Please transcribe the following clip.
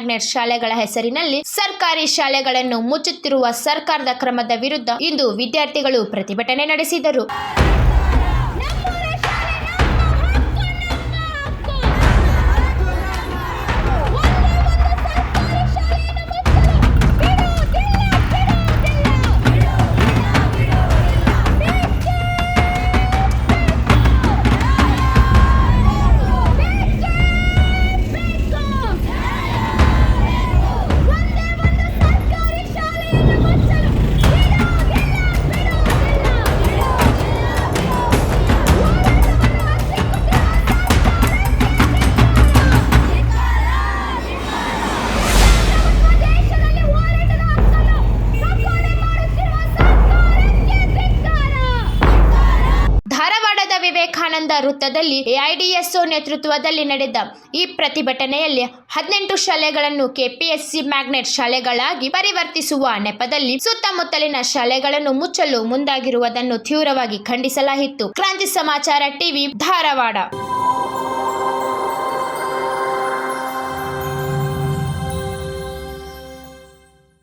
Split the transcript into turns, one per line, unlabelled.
Magnet ಶಾಲೆಗಳ ಹೆಸರಿನಲ್ಲಿ ಸರ್ಕಾರಿ ಶಾಲೆಗಳನ್ನು ಮುಚ್ಚುತ್ತಿರುವ ಸರ್ಕಾರದ ಕ್ರಮದ ವಿರುದ್ಧ ಇಂದು ವಿದ್ಯಾರ್ಥಿಗಳು ಪ್ರತಿಭಟನೆ ನಡೆಸಿದರು. ಧಾರವಾಡದ ವಿವೇಕಾನಂದ ವೃತ್ತದಲ್ಲಿ ಎಐಡಿಎಸ್ಒ ನೇತೃತ್ವದಲ್ಲಿ ನಡೆದ ಈ ಪ್ರತಿಭಟನೆಯಲ್ಲಿ 18 ಶಾಲೆಗಳನ್ನು ಕೆಪಿಎಸ್ಸಿ ಮ್ಯಾಗ್ನೆಟ್ ಶಾಲೆಗಳಾಗಿ ಪರಿವರ್ತಿಸುವ ನೆಪದಲ್ಲಿ ಸುತ್ತಮುತ್ತಲಿನ ಶಾಲೆಗಳನ್ನು ಮುಚ್ಚಲು ಮುಂದಾಗಿರುವುದನ್ನು ತೀವ್ರವಾಗಿ ಖಂಡಿಸಲಾಯಿತು. ಕ್ರಾಂತಿ ಸಮಾಚಾರ ಟಿವಿ ಧಾರವಾಡ.